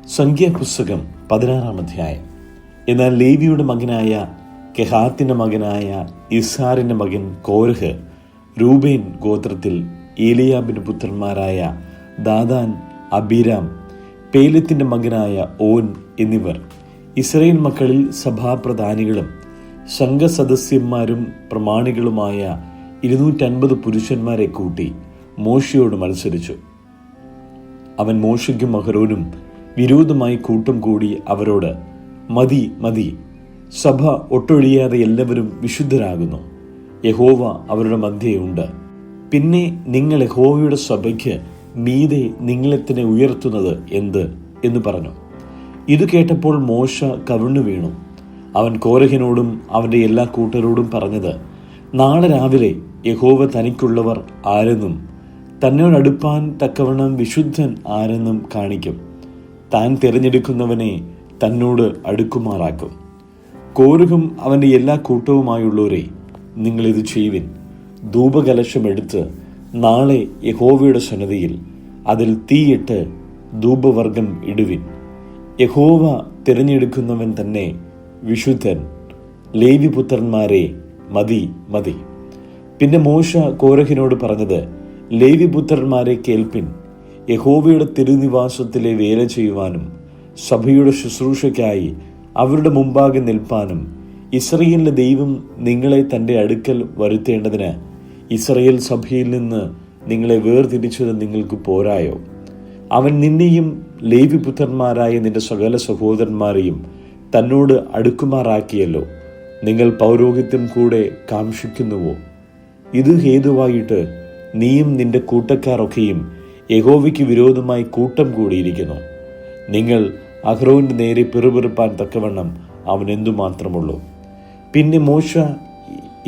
സംഖ്യാപുസ്തകം 16-ാം അധ്യായം. എന്നാൽ ലേവിയുടെ മകനായ കെഹാത്തിന്റെ മകനായ ഇസ്ഹാറിന്റെ മകൻ കോരഹ് രൂബേൻ ഗോത്രത്തിൽ ഏലിയാബിന്റെ പുത്രന്മാരായ ദാദാൻ, അബീരാം, പേലത്തിന്റെ മകനായ ഓൻ എന്നിവർ ഇസ്രായേൽ മക്കളിൽ സഭാപ്രധാനികളും സംഘസദസ്യന്മാരും പ്രമാണികളുമായ 250 പുരുഷന്മാരെ കൂട്ടി മോശയോട് മത്സരിച്ചു. അവൻ മോശയ്ക്കും അഹരോനും വിരോധമായി കൂട്ടം കൂടി അവരോട്, മതി മതി, സഭ ഒട്ടൊഴിയാതെ എല്ലാവരും വിശുദ്ധരാകുന്നു, യഹോവ അവരുടെ മധ്യേ ഉണ്ട്. പിന്നെ നിങ്ങൾ യഹോവയുടെ സഭയ്ക്ക് മീതെ നിങ്ങളെ തന്നെ ഉയർത്തുന്നത് എന്ത് എന്ന് പറഞ്ഞു. ഇത് കേട്ടപ്പോൾ മോശ കവിണ്ണു വീണു. അവൻ കോരഹിനോടും അവന്റെ എല്ലാ കൂട്ടരോടും പറഞ്ഞത്, നാളെ രാവിലെ യഹോവ തനിക്കുള്ളവർ ആരെന്നും തന്നോടടുപ്പാൻ തക്കവണ്ണം വിശുദ്ധൻ ആരെന്നും കാണിക്കും. താൻ തിരഞ്ഞെടുക്കുന്നവനെ തന്നോട് അടുക്കുമാറാക്കും. കോരഹും അവന്റെ എല്ലാ കൂട്ടവുമായുള്ളവരെ, നിങ്ങളിത് ചെയ്യുവിൻ. ധൂപകലശമെടുത്ത് നാളെ യഹോവയുടെ സന്നിധിയിൽ അതിൽ തീയിട്ട് ധൂപവർഗം ഇടുവിൻ. യഹോവ തിരഞ്ഞെടുക്കുന്നവൻ തന്നെ വിശുദ്ധൻ. ലേവിപുത്രന്മാരെ, മതി മതി. പിന്നെ മോശ കോരഹിനോട് പറഞ്ഞത്, ലേവിപുത്രന്മാരെ കേൾപ്പിൻ. യഹോവയുടെ തിരുനിവാസത്തിലെ വേല ചെയ്യുവാനും സഭയുടെ ശുശ്രൂഷയ്ക്കായി അവരുടെ മുമ്പാകെ നിൽപ്പാനും ഇസ്രായേലിന്റെ ദൈവം നിങ്ങളെ തന്റെ അടുക്കൽ വരുത്തേണ്ടതിന് ഇസ്രായേൽ സഭയിൽ നിന്ന് നിങ്ങളെ വേർതിരിച്ചത് നിങ്ങൾക്ക് പോരായോ? അവൻ നിന്നെയും ലേവിപുത്രന്മാരായ നിന്റെ സകല സഹോദരന്മാരെയും തന്നോട് അടുക്കുമാറാക്കിയല്ലോ. നിങ്ങൾ പൗരോഹിത്യം കൂടെ കാംക്ഷിക്കുന്നുവോ? ഇത് ഹേതുവായിട്ട് നീയും നിന്റെ കൂട്ടക്കാരൊക്കെയും യഹോവയ്ക്ക് വിരോധമായി കൂട്ടം കൂടിയിരിക്കുന്നു. നിങ്ങൾ അഹ്റോന്റെ നേരെ പിറുപിറുപ്പാൻ തക്കവണ്ണം അവൻ എന്തുമാത്രമുള്ളൂ. പിന്നെ മോശ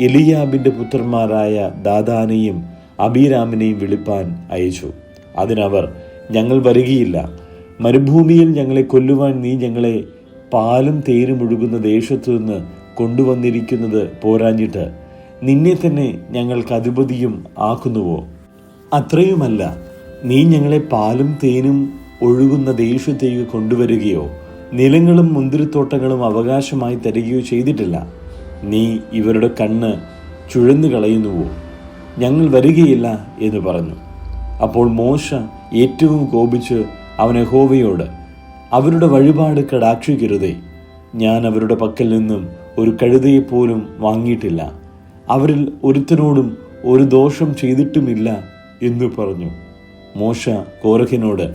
എലിയാബിന്റെ പുത്രന്മാരായ ദാദാനെയും അബീരാമിനെയും വിളിപ്പാൻ അയച്ചു. അതിനവർ, ഞങ്ങൾ വരികയില്ല. മരുഭൂമിയിൽ ഞങ്ങളെ കൊല്ലുവാൻ നീ ഞങ്ങളെ പാലും തേനും ഒഴുകുന്ന ദേശത്തു നിന്ന് കൊണ്ടുവന്നിരിക്കുന്നത് പോരാഞ്ഞിട്ട് നിന്നെ തന്നെ ഞങ്ങൾക്ക് അധിപതിയും ആക്കുന്നുവോ? അത്രയുമല്ല, നീ ഞങ്ങളെ പാലും തേനും ഒഴുകുന്ന ദേശത്തേക്ക് കൊണ്ടുവരികയോ നിലങ്ങളും മുന്തിരിത്തോട്ടങ്ങളും അവകാശമായി തരികയോ ചെയ്തിട്ടില്ല. നീ ഇവരുടെ കണ്ണ് ചുഴന്നു കളയുന്നുവോ? ഞങ്ങൾ വരികയില്ല എന്ന് പറഞ്ഞു. അപ്പോൾ മോശ ഏറ്റവും കോപിച്ച് അവൻ യഹോവയോട്, അവരുടെ വഴിപാട് കടാക്ഷിക്കരുതേ. ഞാൻ അവരുടെ പക്കൽ നിന്നും ഒരു കഴുതയെപ്പോലും വാങ്ങിയിട്ടില്ല. അവരിൽ ഒരുത്തനോടും ഒരു ദോഷം ചെയ്തിട്ടുമില്ല എന്ന് പറഞ്ഞു. മോശ കോരഹിനോട്,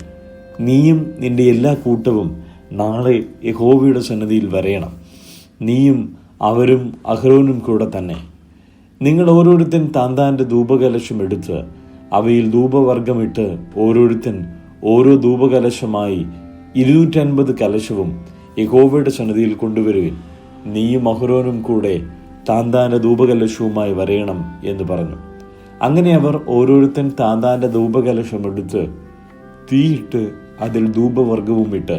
നീയും നിന്റെ എല്ലാ കൂട്ടവും നാളെ യഹോവയുടെ സന്നിധിയിൽ വരേണം, നീയും അവരും അഹ്റോനും കൂടെ തന്നെ. നിങ്ങൾ ഓരോരുത്തൻ താന്താന്റെ ധൂപകലശം എടുത്ത് അവയിൽ ധൂപവർഗമിട്ട് ഓരോരുത്തൻ ഓരോ ധൂപകലശമായി 250 കലശവും യഹോവയുടെ സന്നിധിയിൽ കൊണ്ടുവരുവിൻ. നീയും അഹ്റോനും കൂടെ താന്താന്റെ ധൂപകലശവുമായി വരേണം എന്ന് പറഞ്ഞു. അങ്ങനെ അവർ ഓരോരുത്തൻ താന്താന്റെ ധൂപകലശമെടുത്ത് തീയിട്ട് അതിൽ ധൂപവർഗവും ഇട്ട്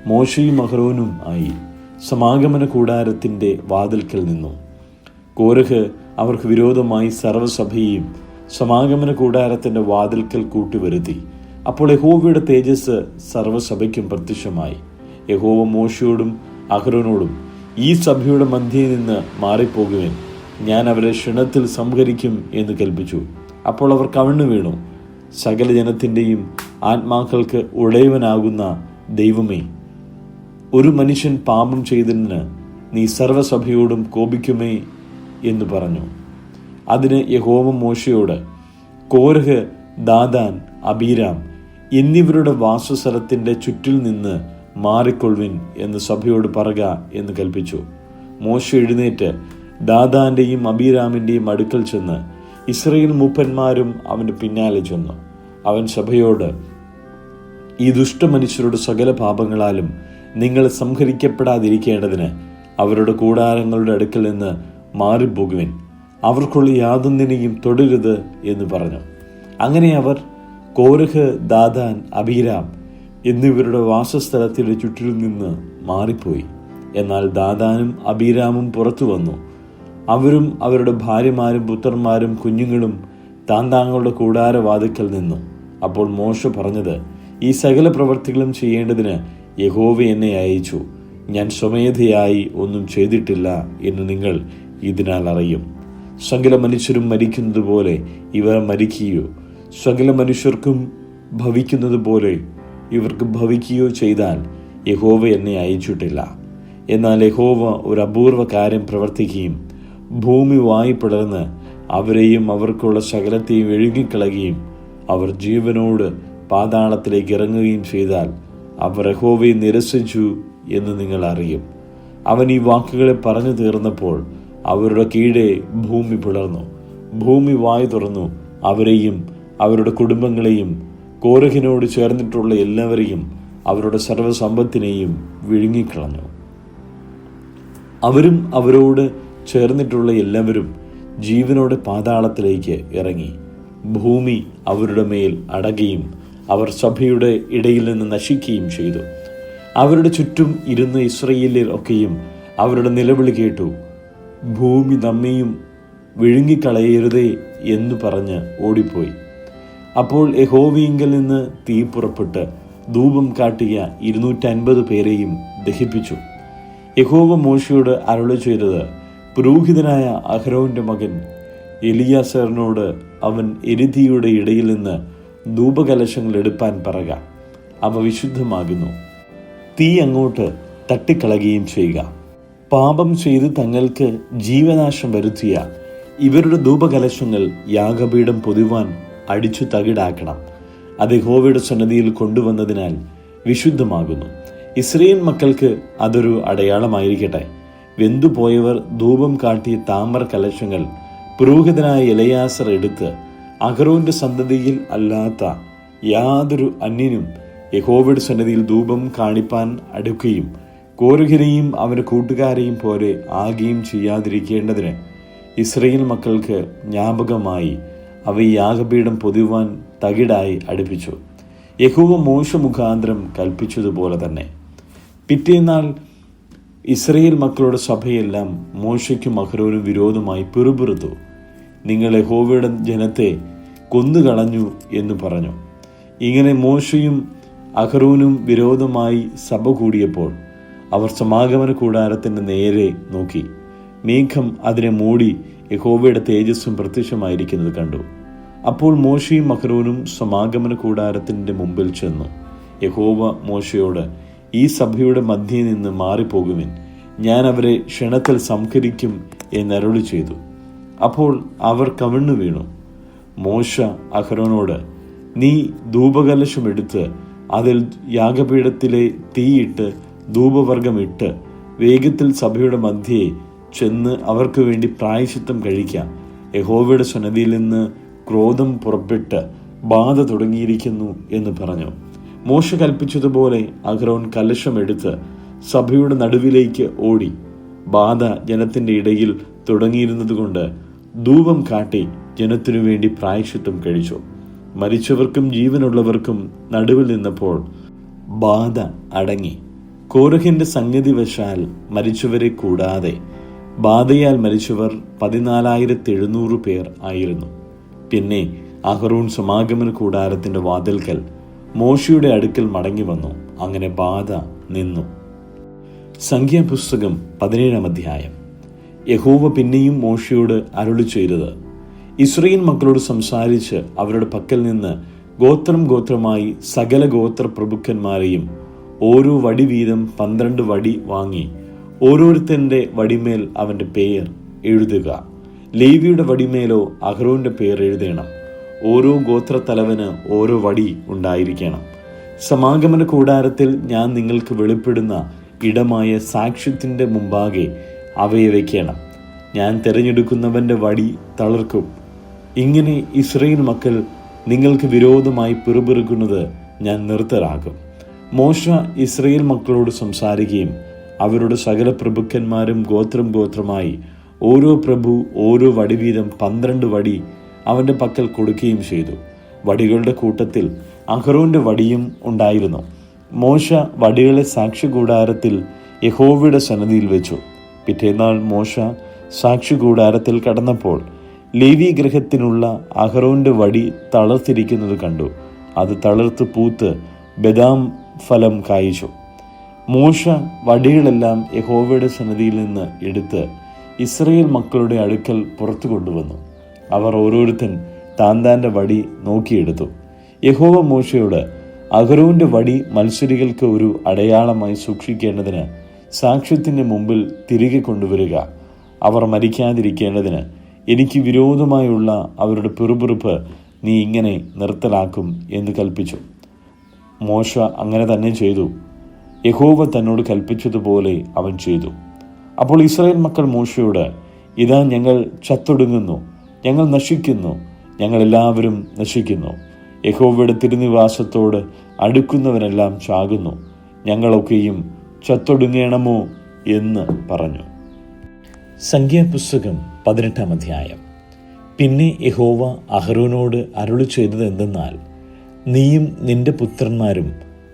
മോശയും അഹ്റോനും ആയി സമാഗമന കൂടാരത്തിന്റെ വാതിൽക്കൽ നിന്നു. കോരഹ് അവർക്ക് വിരോധമായി സർവ്വസഭയെയും സമാഗമന കൂടാരത്തിന്റെ വാതിൽക്കൽ കൂട്ടിവരുത്തി. അപ്പോൾ യഹോവയുടെ തേജസ് സർവ്വസഭയ്ക്കും പ്രത്യക്ഷമായി. യഹോവ മോശയോടും അഹ്റോനോടും, ഈ സഭയുടെ മധ്യേ നിന്ന് മാറിപ്പോകുവിൻ, ഞാൻ അവരെ ക്ഷണത്തിൽ സംഹരിക്കും എന്ന് കൽപ്പിച്ചു. അപ്പോൾ അവർ കവിണ്ണു വീണു. സകല ജനത്തിൻ്റെയും ആത്മാക്കൾക്ക് ഉടയവനാകുന്ന ദൈവമേ, ഒരു മനുഷ്യൻ പാപം ചെയ്തതിന് നീ സർവ്വസഭയോടും കോപിക്കുമേ എന്ന് പറഞ്ഞു. അതിന് യഹോവ മോശയോട്, കോരഹ്, ദാദാൻ, അബീരാം എന്നിവരുടെ വാസസ്ഥലത്തിന്റെ ചുറ്റിൽ നിന്ന് മാറിക്കൊള്ളുവിൻ എന്ന് സഭയോട് പറക എന്ന് കൽപ്പിച്ചു. മോശ എഴുന്നേറ്റ് ദാദാന്റെയും അബീരാമിന്റെയും അടുക്കൽ ചെന്ന് ഇസ്രായേൽ മൂപ്പന്മാരും അവന്റെ പിന്നാലെ ചെന്നു. അവൻ സഭയോട്, ഈ ദുഷ്ടമനുഷ്യരുടെ സകല പാപങ്ങളാലും നിങ്ങൾ സംഹരിക്കപ്പെടാതിരിക്കേണ്ടതിന് അവരുടെ കൂടാരങ്ങളുടെ അടുക്കൽ നിന്ന് മാറിപ്പോകുവിൻ, അവർക്കുള്ള യാതൊന്നിനെയും തൊടരുത് എന്ന് പറഞ്ഞു. അങ്ങനെ അവർ കോരഹ്, ദാദാൻ, അബീരാം എന്നിവരുടെ വാസസ്ഥലത്തിന്റെ ചുറ്റിലും നിന്ന് മാറിപ്പോയി. എന്നാൽ ദാദാനും അബീരാമും പുറത്തു വന്നു. അവരും അവരുടെ ഭാര്യമാരും പുത്രന്മാരും കുഞ്ഞുങ്ങളും താന്താങ്ങളുടെ കൂടാരവാതിക്കൽ നിന്നു. അപ്പോൾ മോശ പറഞ്ഞത്, ഈ സകല പ്രവൃത്തികളും ചെയ്യേണ്ടതിന് യഹോവ എന്നെ അയച്ചു, ഞാൻ സ്വമേധയായി ഒന്നും ചെയ്തിട്ടില്ല എന്ന് നിങ്ങൾ ഇതിനാൽ അറിയും. സകല മനുഷ്യരും മരിക്കുന്നത് പോലെ ഇവർ മരിക്കുകയോ സകല മനുഷ്യർക്കും ഭവിക്കുന്നത് പോലെ ഇവർക്ക് ഭവിക്കുകയോ ചെയ്താൽ യഹോവ എന്നെ അയച്ചിട്ടില്ല. എന്നാൽ യഹോവ ഒരു അപൂർവ കാര്യം പ്രവർത്തിക്കുകയും ഭൂമി വായി പിളർന്ന് അവരെയും അവർക്കുള്ള സകലത്തെയും വിഴുങ്ങിക്കളയുകയും അവർ ജീവനോട് പാതാളത്തിലേക്ക് ഇറങ്ങുകയും ചെയ്താൽ അവർ യഹോവയെ നിരസിച്ചു എന്ന് നിങ്ങൾ അറിയും. അവൻ ഈ വാക്കുകളെ പറഞ്ഞു തീർന്നപ്പോൾ അവരുടെ കീഴെ ഭൂമി പിളർന്നു. ഭൂമി വായി തുറന്നു അവരെയും അവരുടെ കുടുംബങ്ങളെയും കോരഹിനോട് ചേർന്നിട്ടുള്ള എല്ലാവരെയും അവരുടെ സർവ്വസമ്പത്തിനെയും വിഴുങ്ങിക്കളഞ്ഞു. അവരും അവരോട് ചേർന്നിട്ടുള്ള എല്ലാവരും ജീവനോടെ പാതാളത്തിലേക്ക് ഇറങ്ങി. ഭൂമി അവരുടെ മേൽ അടയുകയും അവർ സഭയുടെ ഇടയിൽ നിന്ന് നശിക്കുകയും ചെയ്തു. അവരുടെ ചുറ്റും ഇരുന്ന ഇസ്രായേല്യർ ഒക്കെയും അവരുടെ നിലവിളി കേട്ടു. ഭൂമി നമ്മെയും വിഴുങ്ങിക്കളയരുതേ എന്ന് പറഞ്ഞ് ഓടിപ്പോയി. അപ്പോൾ യഹോവയിങ്കൽ നിന്ന് തീ പുറപ്പെട്ട് ധൂപം കാട്ടിയ 250 പേരെയും ദഹിപ്പിച്ചു. യഹോവ മോശയോട് അരുളി ചെയ്തത്, പുരോഹിതനായ അഹരോന്റെ മകൻ എലിയാസറിനോട് അവൻ എരിതിയുടെ ഇടയിൽ നിന്ന് ധൂപകലശങ്ങൾ എടുപ്പാൻ പറക, അവ വിശുദ്ധമാകുന്നു. തീ അങ്ങോട്ട് തട്ടിക്കളയുകയും ചെയ്യുക. പാപം ചെയ്ത് തങ്ങൾക്ക് ജീവനാശം വരുത്തിയ ഇവരുടെ ധൂപകലശങ്ങൾ യാഗപീഠം പൊതിവാൻ അടിച്ചു തകിടാക്കണം. അത് യഹോവയുടെ സന്നിധിയിൽ കൊണ്ടുവന്നതിനാൽ വിശുദ്ധമാകുന്നു. ഇസ്രായേൽ മക്കൾക്ക് അതൊരു അടയാളമായിരിക്കട്ടെ. വെന്തുപോയവർ ധൂപം കാട്ടിയ താമ്ര കലശങ്ങൾ പുരോഹിതനായ എലയാസർ എടുത്ത് അഹരോന്റെ സന്തതിയിൽ അല്ലാത്ത യാതൊരു അന്യനും യഹോവയുടെ സന്നിധിയിൽ ധൂപം കാണിപ്പാൻ അടുക്കുകയും കോരഹിനെയും അവന്റെ കൂട്ടുകാരെയും പോലെ ആകുകയും ചെയ്യാതിരിക്കേണ്ടതിന് ഇസ്രായേൽ മക്കൾക്ക് ജ്ഞാപകമായി അവ യാഗപീഠം പൊതിവാൻ തകിടായി അടുപ്പിച്ചു. യഹോവ മോശ മുഖാന്തരം കൽപ്പിച്ചതുപോലെ തന്നെ. പിറ്റേന്നാൾ ഇസ്രായേൽ മക്കളുടെ സഭയെല്ലാം മോശയ്ക്കും അഹരോനും വിരോധമായി പിറുപിറുത്തു. നിങ്ങൾ യഹോവയുടെ ജനത്തെ കൊന്നുകളഞ്ഞു എന്ന് പറഞ്ഞു. ഇങ്ങനെ മോശയും അഹരോനും വിരോധമായി സഭ കൂടിയപ്പോൾ അവർ സമാഗമന കൂടാരത്തിന്റെ നേരെ നോക്കി. മേഘം അതിനെ മൂടി യഹോവയുടെ തേജസ്സും പ്രത്യക്ഷമായിരിക്കുന്നത് കണ്ടു. അപ്പോൾ മോശയും അഹരോനും സമാഗമന കൂടാരത്തിന്റെ മുമ്പിൽ ചെന്നു. യഹോവ മോശയോട്, ഈ സഭയുടെ മധ്യേ നിന്ന് മാറിപ്പോകുവിൻ, ഞാൻ അവരെ ക്ഷണത്തിൽ സംഹരിക്കും എന്നരുളി ചെയ്തു. അപ്പോൾ അവർ കവിണ്ണു വീണു. മോശ അഹരോനോട്, നീ ധൂപകലശം എടുത്ത് അതിൽ യാഗപീഠത്തിലെ തീയിട്ട് ധൂപവർഗമിട്ട് വേഗത്തിൽ സഭയുടെ മധ്യേ ചെന്ന് അവർക്ക് വേണ്ടി പ്രായശ്ചിത്തം കഴിക്കാം. യഹോവയുടെ സന്നിധിയിൽ നിന്ന് ക്രോധം പുറപ്പെട്ട് ബാധ തുടങ്ങിയിരിക്കുന്നു എന്ന് പറഞ്ഞു. മോശ കൽപ്പിച്ചതുപോലെ അഹരോൻ കലശമെടുത്ത് സഭയുടെ നടുവിലേക്ക് ഓടി. ബാധ ജനത്തിന്റെ ഇടയിൽ തുടങ്ങിയിരുന്നതുകൊണ്ട് ധൂപം കാട്ടി ജനത്തിനു വേണ്ടി പ്രായശ്ചിത്തം കഴിച്ചു. മരിച്ചവർക്കും ജീവനുള്ളവർക്കും നടുവിൽ നിന്നപ്പോൾ ബാധ അടങ്ങി. കോരഹിന്റെ സംഗതിവശാൽ മരിച്ചവരെ കൂടാതെ ബാധയാൽ മരിച്ചവർ 14,700 പേർ ആയിരുന്നു. പിന്നെ അഹരോൻ സമാഗമന കൂടാരത്തിന്റെ വാതിൽക്കൽ മോശയുടെ അടുക്കൽ മടങ്ങി വന്നു. അങ്ങനെ ബാധ നിന്നു. സംഖ്യാപുസ്തകം 17-ാം അധ്യായം. യഹോവ പിന്നെയും മോശയോട് അരുളി ചെയ്തത്, ഇസ്രായേൽ മക്കളോട് സംസാരിച്ച് അവരുടെ പക്കൽ നിന്ന് ഗോത്രം ഗോത്രമായി സകല ഗോത്ര പ്രഭുക്കന്മാരെയും ഓരോ വടി വീതം 12 വടി വാങ്ങി ഓരോരുത്തന്റെ വടിമേൽ അവന്റെ പേർ എഴുതുക. ലേവിയുടെ വടിമേലോ അഹരോന്റെ പേർ എഴുതണം. ഓരോ ഗോത്രത്തലവന് ഓരോ വടി ഉണ്ടായിരിക്കണം. സമാഗമന കൂടാരത്തിൽ ഞാൻ നിങ്ങൾക്ക് വെളിപ്പെടുന്ന ഇടമായ സാക്ഷ്യത്തിന്റെ മുമ്പാകെ അവയെ വയ്ക്കണം. ഞാൻ തിരഞ്ഞെടുക്കുന്നവന്റെ വടി തളർക്കും. ഇങ്ങനെ ഇസ്രായേൽ മക്കൾ നിങ്ങൾക്ക് വിരോധമായി പിറുപിറുക്കുന്നത് ഞാൻ നിർത്തലാക്കും. മോശ ഇസ്രായേൽ മക്കളോട് സംസാരിക്കുകയും അവരുടെ സകല പ്രഭുക്കന്മാരും ഗോത്രം ഗോത്രമായി ഓരോ പ്രഭു ഓരോ വടി വീതം 12 വടി അവന്റെ പക്കൽ കൊടുക്കുകയും ചെയ്തു. വടികളുടെ കൂട്ടത്തിൽ അഹരോന്റെ വടിയും ഉണ്ടായിരുന്നു. മോശ വടികളെ സാക്ഷ്യകൂടാരത്തിൽ യഹോവയുടെ സന്നിധിയിൽ വെച്ചു. പിറ്റേന്നാൾ മോശ സാക്ഷ്യകൂടാരത്തിൽ കടന്നപ്പോൾ ലേവി ഗൃഹത്തിനുള്ള അഹരോന്റെ വടി തളർത്തിരിക്കുന്നത് കണ്ടു. അത് തളർത്ത് പൂത്ത് ബദാം ഫലം കായ്ച്ചു. മോശ വടികളെല്ലാം യഹോവയുടെ സന്നിധിയിൽ നിന്ന് എടുത്ത് ഇസ്രായേൽ മക്കളുടെ അടുക്കൽ പുറത്തു കൊണ്ടുവന്നു. അവർ ഓരോരുത്തൻ താന്താൻ്റെ വടി നോക്കിയെടുത്തു. യഹോവ മോശയോട്, അഹരോന്റെ വടി മത്സരികൾക്ക് ഒരു അടയാളമായി സൂക്ഷിക്കേണ്ടതിന് സാക്ഷ്യത്തിൻ്റെ മുമ്പിൽ തിരികെ കൊണ്ടുവരിക. അവർ മരിക്കാതിരിക്കേണ്ടതിന് എനിക്ക് വിരോധമായുള്ള അവരുടെ പിറുപിറുപ്പ് നീ ഇങ്ങനെ നിർത്തലാക്കും എന്ന് കൽപ്പിച്ചു. മോശ അങ്ങനെ തന്നെ ചെയ്തു. യഹോവ തന്നോട് കൽപ്പിച്ചതുപോലെ അവൻ ചെയ്തു. അപ്പോൾ ഇസ്രായേൽ മക്കൾ മോശയോട്, ഇതാ ഞങ്ങൾ ചത്തൊടുങ്ങുന്നു, ഞങ്ങൾ നശിക്കുന്നു, ഞങ്ങളെല്ലാവരും നശിക്കുന്നു. യഹോവയുടെ തിരുനിവാസത്തോട് അടുക്കുന്നവനെല്ലാം ചാകുന്നു, ഞങ്ങളൊക്കെയും ചത്തൊടുങ്ങണമോ എന്ന് പറഞ്ഞു. സംഖ്യാപുസ്തകം 18-ാം അധ്യായം. പിന്നെ യഹോവ അഹരോനോട് അരുളി ചെയ്തത് എന്തെന്നാൽ, നീയും നിന്റെ പുത്രന്മാരും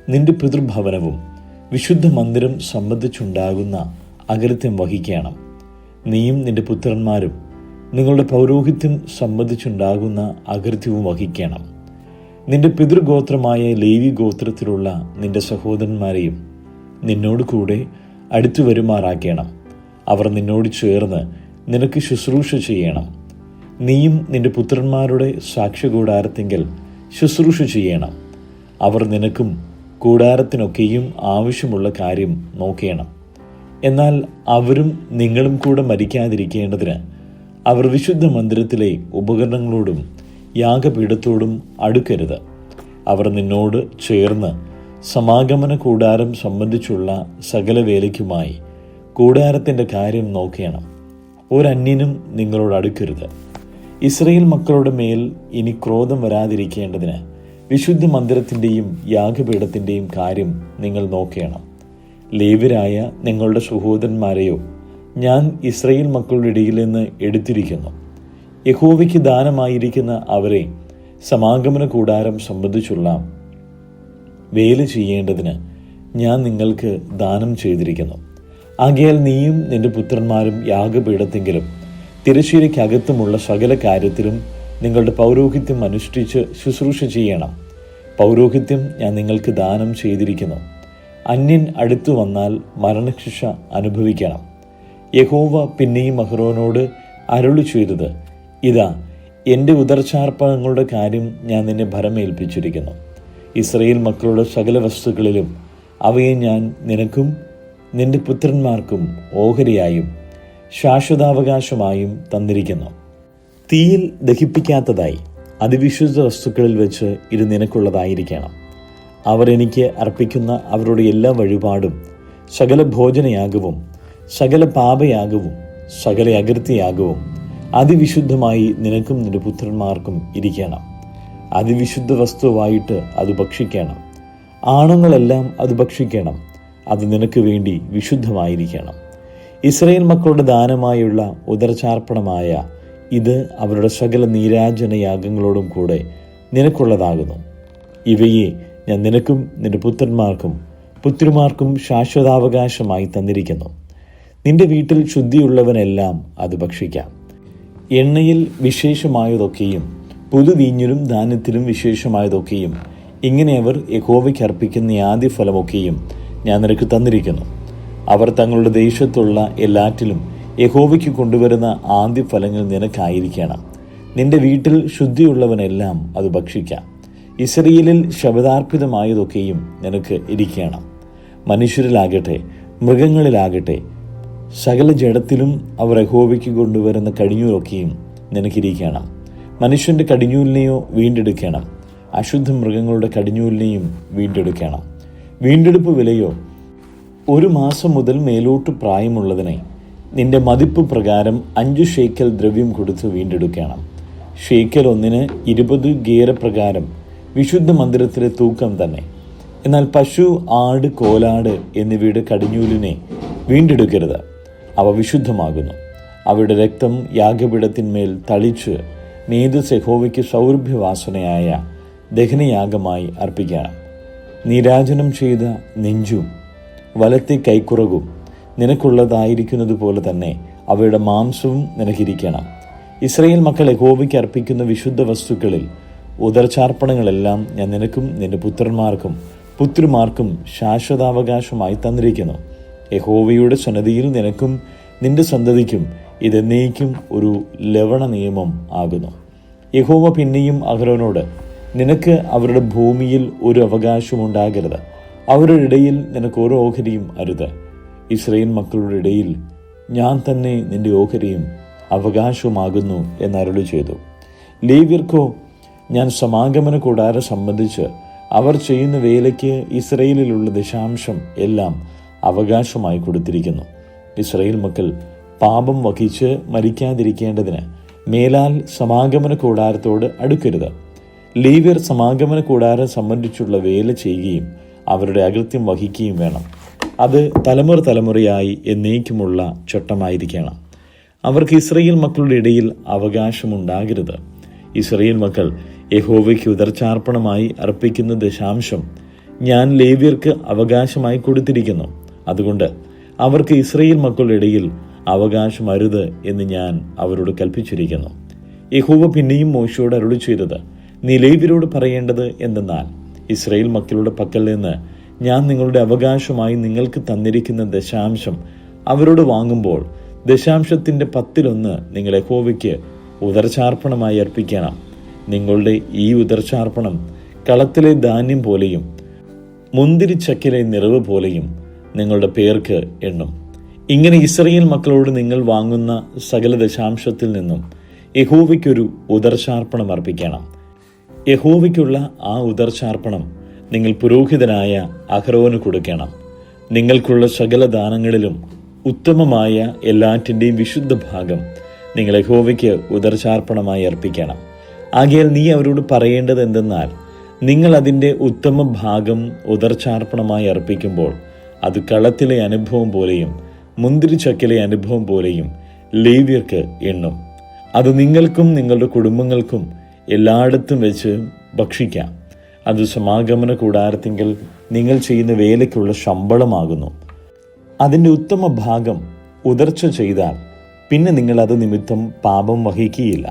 നിന്റെ പിതൃഭവനവും വിശുദ്ധ മന്ദിരം സംബന്ധിച്ചുണ്ടാകുന്ന അകൃത്യം വഹിക്കണം. നീയും നിന്റെ പുത്രന്മാരും നിങ്ങളുടെ പൗരോഹിത്യം സംബന്ധിച്ചുണ്ടാകുന്ന അകൃത്യവും വഹിക്കണം. നിന്റെ പിതൃഗോത്രമായ ലേവി ഗോത്രത്തിലുള്ള നിന്റെ സഹോദരന്മാരെയും നിന്നോട് കൂടെ അടുത്തു വരുമാറാക്കണം. അവർ നിന്നോട് ചേർന്ന് നിനക്ക് ശുശ്രൂഷ ചെയ്യണം. നീയും നിന്റെ പുത്രന്മാരുടെ സാക്ഷ്യകൂടാരത്തിങ്കൽ ശുശ്രൂഷ ചെയ്യണം. അവർ നിനക്കും കൂടാരത്തിനൊക്കെയും ആവശ്യമുള്ള കാര്യം നോക്കണം. എന്നാൽ അവരും നിങ്ങളും കൂടെ മരിക്കാതിരിക്കേണ്ടതിന് അവർ വിശുദ്ധ മന്ദിരത്തിലെ ഉപകരണങ്ങളോടും യാഗപീഠത്തോടും അടുക്കരുത്. അവർ നിന്നോട് ചേർന്ന് സമാഗമന കൂടാരം സംബന്ധിച്ചുള്ള സകല വേലയ്ക്കുമായി കൂടാരത്തിൻ്റെ കാര്യം നോക്കണം. ഒരന്യനും നിങ്ങളോട് അടുക്കരുത്. ഇസ്രായേൽ മക്കളുടെ മേൽ ഇനി ക്രോധം വരാതിരിക്കേണ്ടതിന് വിശുദ്ധ മന്ദിരത്തിൻ്റെയും യാഗപീഠത്തിൻ്റെയും കാര്യം നിങ്ങൾ നോക്കണം. ലേവ്യരായ നിങ്ങളുടെ സഹോദരന്മാരെയോ ഞാൻ ഇസ്രായേൽ മക്കളുടെ ഇടയിൽ നിന്ന് എടുത്തിരിക്കുന്നു. യഹോവയ്ക്ക് ദാനമായിരിക്കുന്ന അവരെ സമാഗമന കൂടാരം സംബന്ധിച്ചുള്ള വേല ചെയ്യേണ്ടതിന് ഞാൻ നിങ്ങൾക്ക് ദാനം ചെയ്തിരിക്കുന്നു. ആകയാൽ നീയും നിന്റെ പുത്രന്മാരും യാഗപീഠത്തെങ്കിലും തിരശ്ശീലയ്ക്കകത്തുമുള്ള സകല കാര്യത്തിലും നിങ്ങളുടെ പൗരോഹിത്യം അനുഷ്ഠിച്ച് ശുശ്രൂഷ ചെയ്യണം. പൗരോഹിത്യം ഞാൻ നിങ്ങൾക്ക് ദാനം ചെയ്തിരിക്കുന്നു. അന്യൻ അടുത്തു വന്നാൽ മരണശിക്ഷ അനുഭവിക്കണം. യഹോവ പിന്നെയും അഹരോനോട് അരുളി ചെയ്തത്, ഇതാ എൻ്റെ ഉദർച്ചാർപ്പണങ്ങളുടെ കാര്യം ഞാൻ നിന്നെ ഭരമേൽപ്പിച്ചിരിക്കുന്നു. ഇസ്രായേൽ മക്കളുടെ സകല വസ്തുക്കളിലും അവയെ ഞാൻ നിനക്കും നിന്റെ പുത്രന്മാർക്കും ഓഹരിയായും ശാശ്വതാവകാശമായും തന്നിരിക്കുന്നു. തീയിൽ ദഹിപ്പിക്കാത്തതായി അതിവിശുദ്ധ വസ്തുക്കളിൽ വെച്ച് ഇത് നിനക്കുള്ളതായിരിക്കണം. അവർ എനിക്ക് അർപ്പിക്കുന്ന അവരുടെ എല്ലാ വഴിപാടും സകല ഭോജനയാഗവും സകല പാപയാഗവും സകല അകൃത്യയാഗവും അതിവിശുദ്ധമായി നിനക്കും നിന്റെ പുത്രന്മാർക്കും ഇരിക്കണം. അതിവിശുദ്ധ വസ്തുവായിട്ട് അത് ഭക്ഷിക്കണം. ആണുങ്ങളെല്ലാം അത് ഭക്ഷിക്കണം. അത് നിനക്ക് വേണ്ടി വിശുദ്ധമായിരിക്കണം. ഇസ്രായേൽ മക്കളുടെ ദാനമായുള്ള ഉദരചാർപ്പണമായ ഇത് അവരുടെ സകല നീരാജനയാഗങ്ങളോടും കൂടെ നിനക്കുള്ളതാകുന്നു. ഇവയെ ഞാൻ നിനക്കും നിന്റെ പുത്രന്മാർക്കും പുത്രിമാർക്കും ശാശ്വതാവകാശമായി തന്നിരിക്കുന്നു. നിന്റെ വീട്ടിൽ ശുദ്ധിയുള്ളവനെല്ലാം അത് ഭക്ഷിക്കാം. എണ്ണയിൽ വിശേഷമായതൊക്കെയും പുതുവീഞ്ഞിലും ധാന്യത്തിലും വിശേഷമായതൊക്കെയും ഇങ്ങനെ അവർ യഹോവയ്ക്ക് അർപ്പിക്കുന്ന ആദ്യഫലമൊക്കെയും ഞാൻ നിനക്ക് തന്നിരിക്കുന്നു. അവർ തങ്ങളുടെ ദേശത്തുള്ള എല്ലാറ്റിലും യഹോവയ്ക്ക് കൊണ്ടുവരുന്ന ആദ്യഫലങ്ങൾ നിനക്കായിരിക്കണം. നിന്റെ വീട്ടിൽ ശുദ്ധിയുള്ളവനെല്ലാം അത് ഭക്ഷിക്കാം. ഇസ്രായേലിൽ ശബദാർപ്പിതമായതൊക്കെയും നിനക്ക് ഇരിക്കണം. മനുഷ്യരിലാകട്ടെ മൃഗങ്ങളിലാകട്ടെ സകല ജഡത്തിലും അവർ യഹോവയ്ക്ക് കൊണ്ടുവരുന്ന കടിഞ്ഞൂലൊക്കെയും നിനക്കിരിക്കണം. മനുഷ്യൻ്റെ കടിഞ്ഞൂലിനെയോ വീണ്ടെടുക്കണം, അശുദ്ധ മൃഗങ്ങളുടെ കടിഞ്ഞൂലിനെയും വീണ്ടെടുക്കണം. വീണ്ടെടുപ്പ് വിലയോ 1 മാസം മുതൽ മേലോട്ട് പ്രായമുള്ളതിനെ നിന്റെ മതിപ്പ് പ്രകാരം 5 ഷേക്കൽ ദ്രവ്യം കൊടുത്ത് വീണ്ടെടുക്കണം. ഷേക്കൽ ഒന്നിന് 20 ഗേരപ്രകാരം വിശുദ്ധ മന്ദിരത്തിലെ തൂക്കം തന്നെ. എന്നാൽ പശു, ആട്, കോലാട് എന്നിവയുടെ കടിഞ്ഞൂലിനെ വീണ്ടെടുക്കരുത്. അവ വിശുദ്ധമാകുന്നു. അവയുടെ രക്തം യാഗപീഠത്തിന്മേൽ തളിച്ച് യഹോവയ്ക്ക് സൗരഭ്യവാസനയായ ദഹനയാഗമായി അർപ്പിക്കണം. നീരാജനം ചെയ്ത നെഞ്ചും വലത്തെ കൈക്കുറകും നിനക്കുള്ളതായിരിക്കുന്നത് പോലെ തന്നെ അവയുടെ മാംസവും നിനക്കിരിക്കണം. ഇസ്രായേൽ മക്കൾ യഹോവയ്ക്ക് അർപ്പിക്കുന്ന വിശുദ്ധ വസ്തുക്കളിൽ ഉദർച്ചാർപ്പണങ്ങളെല്ലാം ഞാൻ നിനക്കും നിന്റെ പുത്രന്മാർക്കും പുത്രിമാർക്കും ശാശ്വതാവകാശമായി തന്നിരിക്കുന്നു. യഹോവയുടെ സന്നിധിയിൽ നിനക്കും നിന്റെ സന്തതിക്കും ഇതെന്നേക്കും ഒരു ലവണ നിയമം ആകുന്നു. യഹോവ പിന്നെയും അഹരോനോട്, നിനക്ക് അവരുടെ ഭൂമിയിൽ ഒരു അവകാശവും ഉണ്ടാകരുത്, അവരുടെ ഇടയിൽ നിനക്ക് ഒരു ഓഹരിയും അരുത്. ഇസ്രായേൽ മക്കളുടെ ഇടയിൽ ഞാൻ തന്നെ നിന്റെ ഓഹരിയും അവകാശവുമാകുന്നു എന്നരുളി ചെയ്തു. ലേവ്യർക്കോ ഞാൻ സമാഗമന കൂടാരം സംബന്ധിച്ച് അവർ ചെയ്യുന്ന വേലയ്ക്ക് ഇസ്രായേലിലുള്ള ദശാംശം എല്ലാം അവകാശമായി കൊടുത്തിരിക്കുന്നു. ഇസ്രായേൽ മക്കൾ പാപം വഹിച്ച് മരിക്കാതിരിക്കേണ്ടതിന് മേലാൽ സമാഗമന കൂടാരത്തോട് അടുക്കരുത്. ലേവ്യർ സമാഗമന കൂടാരം സംബന്ധിച്ചുള്ള വേല ചെയ്യുകയും അവരുടെ അകൃത്യം വഹിക്കുകയും വേണം. അത് തലമുറയായി എന്നേക്കുമുള്ള ചട്ടമായിരിക്കണം. അവർക്ക് ഇസ്രായേൽ മക്കളുടെ ഇടയിൽ അവകാശമുണ്ടാകരുത്. ഇസ്രായേൽ മക്കൾ യഹോവയ്ക്ക് ഉദർച്ചാർപ്പണമായി അർപ്പിക്കുന്ന ദശാംശം ഞാൻ ലേവ്യർക്ക് അവകാശമായി കൊടുത്തിരിക്കുന്നു. അതുകൊണ്ട് അവർക്ക് ഇസ്രായേൽ മക്കളുടെ ഇടയിൽ അവകാശം അരുത് എന്ന് ഞാൻ അവരോട് കൽപ്പിച്ചിരിക്കുന്നു. യഹോവ പിന്നെയും മോശയോട് അരുളി ചെയ്തത്, നീ ലേവ്യരോട് പറയേണ്ടത് എന്തെന്നാൽ, ഇസ്രായേൽ മക്കളുടെ പക്കൽ നിന്ന് ഞാൻ നിങ്ങളുടെ അവകാശമായി നിങ്ങൾക്ക് തന്നിരിക്കുന്ന ദശാംശം അവരോട് വാങ്ങുമ്പോൾ ദശാംശത്തിൻ്റെ 10 നിങ്ങൾ യഹോവയ്ക്ക് ഉദർച്ചാർപ്പണമായി അർപ്പിക്കണം. നിങ്ങളുടെ ഈ ഉദർച്ചാർപ്പണം കളത്തിലെ ധാന്യം പോലെയും മുന്തിരിച്ചക്കിലെ നിറവ് പോലെയും നിങ്ങളുടെ പേർക്ക് എണ്ണും. ഇങ്ങനെ ഇസ്രായേൽ മക്കളോട് നിങ്ങൾ വാങ്ങുന്ന സകല ദശാംശത്തിൽ നിന്നും യഹോവയ്ക്കൊരു ഉദർച്ചാർപ്പണം അർപ്പിക്കണം. യഹോവയ്ക്കുള്ള ആ ഉദർച്ചാർപ്പണം നിങ്ങൾ പുരോഹിതനായ അഹരോന് കൊടുക്കണം. നിങ്ങൾക്കുള്ള സകല ദാനങ്ങളിലും ഉത്തമമായ എല്ലാറ്റിൻ്റെയും വിശുദ്ധ ഭാഗം നിങ്ങൾ യഹോവയ്ക്ക് ഉദർച്ചാർപ്പണമായി അർപ്പിക്കണം. ആകയാൽ നീ അവരോട് പറയേണ്ടത് എന്തെന്നാൽ, നിങ്ങൾ അതിൻ്റെ ഉത്തമ ഭാഗം ഉദർച്ചാർപ്പണമായി അർപ്പിക്കുമ്പോൾ അത് കളത്തിലെ അനുഭവം പോലെയും മുന്തിരിച്ചക്കിലെ അനുഭവം പോലെയും ലേവ്യർക്ക് എണ്ണും. അത് നിങ്ങൾക്കും നിങ്ങളുടെ കുടുംബങ്ങൾക്കും എല്ലായിടത്തും വെച്ച് ഭക്ഷിക്കാം. അത് സമാഗമന കൂടാരത്തിങ്കൽ നിങ്ങൾ ചെയ്യുന്ന വേലയ്ക്കുള്ള ശമ്പളമാകുന്നു. അതിൻ്റെ ഉത്തമ ഭാഗം ഉദർച്ച ചെയ്താൽ പിന്നെ നിങ്ങൾ അത് നിമിത്തം പാപം വഹിക്കുകയില്ല.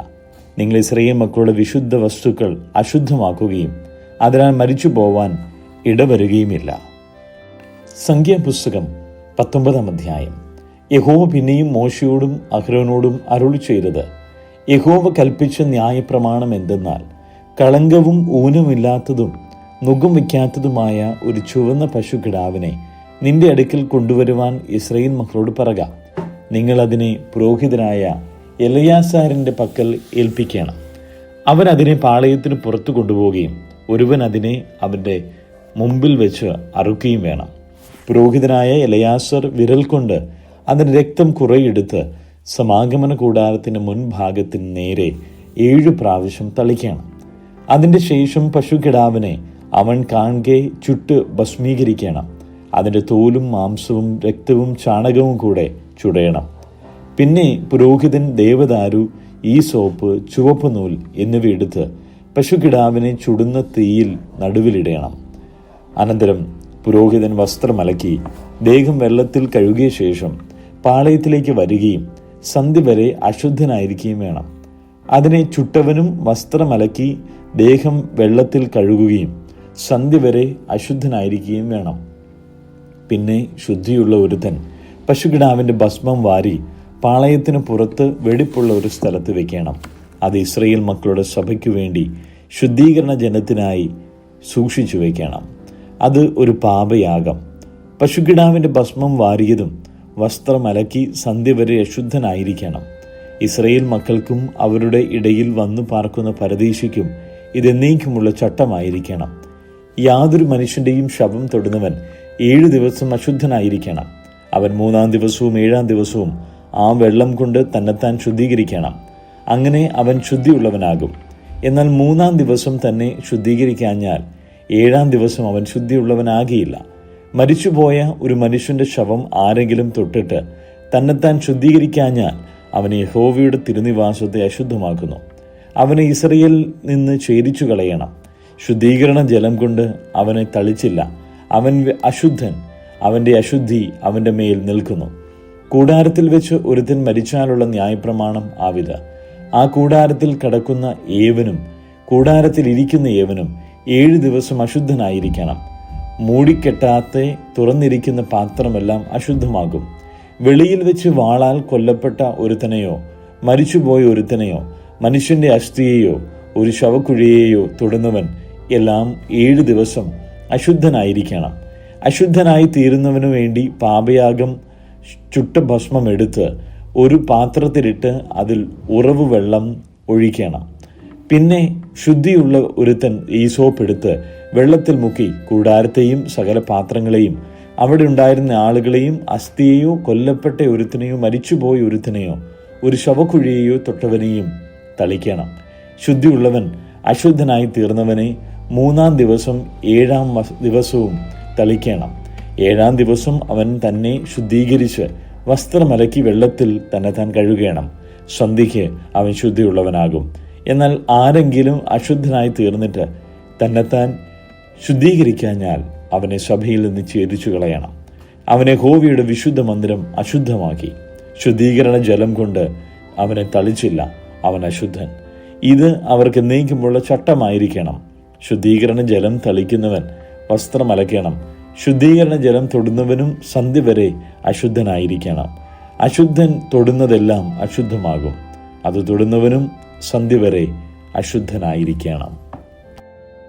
നിങ്ങൾ ഇസ്രായേൽ മക്കളുടെ വിശുദ്ധ വസ്തുക്കൾ അശുദ്ധമാക്കുകയും അതിനാൽ മരിച്ചു പോവാൻ ഇടവരുകയുമില്ല. സംഖ്യാപുസ്തകം 19 അധ്യായം. യഹോവ പിന്നെയും മോശയോടും അഹരോനോടും അരുളി ചെയ്തത്, യഹോവ കൽപ്പിച്ച ന്യായപ്രമാണം എന്തെന്നാൽ, കളങ്കവും ഊനമില്ലാത്തതും നുകം വയ്ക്കാത്തതുമായ ഒരു ചുവന്ന പശുക്കിടാവിനെ നിന്റെ അടുക്കൽ കൊണ്ടുവരുവാൻ ഇസ്രായേൽ മക്കളോട് പറക. നിങ്ങൾ അതിനെ പുരോഹിതനായ എലയാസാരിൻ്റെ പക്കൽ ഏൽപ്പിക്കണം. അവൻ അതിനെ പാളയത്തിന് പുറത്തു കൊണ്ടുപോവുകയും ഒരുവൻ അതിനെ അവൻ്റെ മുമ്പിൽ വെച്ച് അറുക്കുകയും വേണം. പുരോഹിതനായ എലയാസർ വിരൽ കൊണ്ട് അതിൻ്റെ രക്തം കുറെയെടുത്ത് സമാഗമന കൂടാരത്തിൻ്റെ മുൻഭാഗത്തിന് നേരെ 7 പ്രാവശ്യം തളിക്കണം. അതിൻ്റെ ശേഷം പശുക്കിടാവിനെ അവൻ കാൺകെ ചുട്ട് ഭസ്മീകരിക്കണം. അതിൻ്റെ തോലും മാംസവും രക്തവും ചാണകവും കൂടെ ചുടയണം. പിന്നെ പുരോഹിതൻ ദേവദാരു, ഈസോപ്പ്, ചുവപ്പ് നൂൽ എന്നിവ എടുത്ത് പശുക്കിടാവിനെ ചുടുന്ന തീയിൽ നടുവിലിടണം. അനന്തരം പുരോഹിതൻ വസ്ത്രം അലക്കി ദേഹം വെള്ളത്തിൽ കഴുകിയ ശേഷം പാളയത്തിലേക്ക് വരികയും സന്ധ്യ വരെ അശുദ്ധനായിരിക്കുകയും വേണം. അതിനെ ചുട്ടവനും വസ്ത്രമലക്കി ദേഹം വെള്ളത്തിൽ കഴുകുകയും സന്ധ്യ വരെ അശുദ്ധനായിരിക്കുകയും വേണം. പിന്നെ ശുദ്ധിയുള്ള ഒരുത്തൻ പശുക്കിടാവിൻ്റെ ഭസ്മം വാരി പാളയത്തിന് പുറത്ത് വെടിപ്പുള്ള ഒരു സ്ഥലത്ത് വെക്കണം. അത് ഇസ്രായേൽ മക്കളുടെ സഭയ്ക്കു വേണ്ടി ശുദ്ധീകരണ ജനത്തിനായി സൂക്ഷിച്ചു വയ്ക്കണം. അത് ഒരു പാപയാഗം. പശുക്കിടാവിൻ്റെ ഭസ്മം വാരിയതും വസ്ത്രമലക്കി സന്ധ്യ വരെ അശുദ്ധനായിരിക്കണം. ഇസ്രായേൽ മക്കൾക്കും അവരുടെ ഇടയിൽ വന്നു പാർക്കുന്ന പരദേശിക്കും ഇതെന്നേക്കുമുള്ള ചട്ടമായിരിക്കണം. യാതൊരു മനുഷ്യൻ്റെയും ശവം തൊടുന്നവൻ 7 ദിവസം അശുദ്ധനായിരിക്കണം. അവൻ 3-ാം ദിവസവും 7-ാം ദിവസവും ആ വെള്ളം കൊണ്ട് തന്നെത്താൻ ശുദ്ധീകരിക്കണം. അങ്ങനെ അവൻ ശുദ്ധിയുള്ളവനാകും. എന്നാൽ 3-ാം ദിവസം തന്നെ ശുദ്ധീകരിക്കാഞ്ഞാൽ 7-ാം ദിവസം അവൻ ശുദ്ധിയുള്ളവനാകിയില്ല. മരിച്ചുപോയ ഒരു മനുഷ്യൻ്റെ ശവം ആരെങ്കിലും തൊട്ടിട്ട് തന്നെത്താൻ ശുദ്ധീകരിക്കാഞ്ഞാൽ അവനെ യഹോവയുടെ തിരുനിവാസത്തെ അശുദ്ധമാക്കുന്നു. അവനെ ഇസ്രായേലിൽ നിന്ന് ഛേദിച്ചു കളയണം. ശുദ്ധീകരണ ജലം കൊണ്ട് അവനെ തളിച്ചില്ല. അവൻ അശുദ്ധൻ. അവൻ്റെ അശുദ്ധി അവൻ്റെ മേൽ നിൽക്കുന്നു. കൂടാരത്തിൽ വെച്ച് ഒരുത്തൻ മരിച്ചാലുള്ള ന്യായപ്രമാണം ആവിത്. ആ കൂടാരത്തിൽ കടക്കുന്ന ഏവനും കൂടാരത്തിൽ ഇരിക്കുന്ന ഏവനും 7 ദിവസം അശുദ്ധനായിരിക്കണം. മൂടിക്കെട്ടാത്ത തുറന്നിരിക്കുന്ന പാത്രമെല്ലാം അശുദ്ധമാകും. വെളിയിൽ വെച്ച് വാളാൽ കൊല്ലപ്പെട്ട ഒരുത്തനെയോ മരിച്ചുപോയ ഒരുത്തനെയോ മനുഷ്യന്റെ അസ്ഥിയെയോ ഒരു ശവക്കുഴിയെയോ തൊടുന്നവൻ എല്ലാം 7 ദിവസം അശുദ്ധനായിരിക്കണം. അശുദ്ധനായി തീരുന്നവനു വേണ്ടി പാപയാഗം ചുട്ട ഭസ്മം എടുത്ത് ഒരു പാത്രത്തിലിട്ട് അതിൽ ഉറവ് വെള്ളം ഒഴിക്കണം. പിന്നെ ശുദ്ധിയുള്ള ഒരുത്തൻ ഈസോപ്പ് എടുത്ത് വെള്ളത്തിൽ മുക്കി കൂടാരത്തെയും സകല പാത്രങ്ങളെയും അവിടെ ഉണ്ടായിരുന്ന ആളുകളെയും അസ്ഥിയെയോ കൊല്ലപ്പെട്ട ഒരുത്തനെയോ മരിച്ചുപോയ ഒരുത്തനെയോ ഒരു ശവക്കുഴിയെയോ തൊട്ടവനെയും തളിക്കണം. ശുദ്ധിയുള്ളവൻ അശുദ്ധനായി തീർന്നവനെ 3-ാം ദിവസം 7-ാം ദിവസവും തളിക്കണം. 7-ാം ദിവസം അവൻ തന്നെ ശുദ്ധീകരിച്ച് വസ്ത്രമലക്കി വെള്ളത്തിൽ താൻ കഴുകണം. സന്ധ്യയ്ക്ക് അവൻ ശുദ്ധിയുള്ളവനാകും. എന്നാൽ ആരെങ്കിലും അശുദ്ധനായി തീർന്നിട്ട് താൻ ശുദ്ധീകരിക്കാഞ്ഞാൽ അവനെ സഭയിൽ നിന്ന് ഛേദിച്ചു കളയണം. അവനെ യഹോവയുടെ വിശുദ്ധ മന്ദിരം അശുദ്ധമാക്കി. ശുദ്ധീകരണ ജലം കൊണ്ട് അവനെ തളിച്ചില്ല, അവൻ അശുദ്ധൻ. ഇത് അവർക്ക് എന്നേക്കുമുള്ള ചട്ടമായിരിക്കണം. ശുദ്ധീകരണ ജലം തളിക്കുന്നവൻ വസ്ത്രം അലക്കണം. ശുദ്ധീകരണ ജലം തൊടുന്നവനും സന്ധ്യ വരെ അശുദ്ധനായിരിക്കണം. അശുദ്ധൻ തൊടുന്നതെല്ലാം അശുദ്ധമാകും. അത് തൊടുന്നവനും സന്ധ്യ വരെ അശുദ്ധനായിരിക്കണം.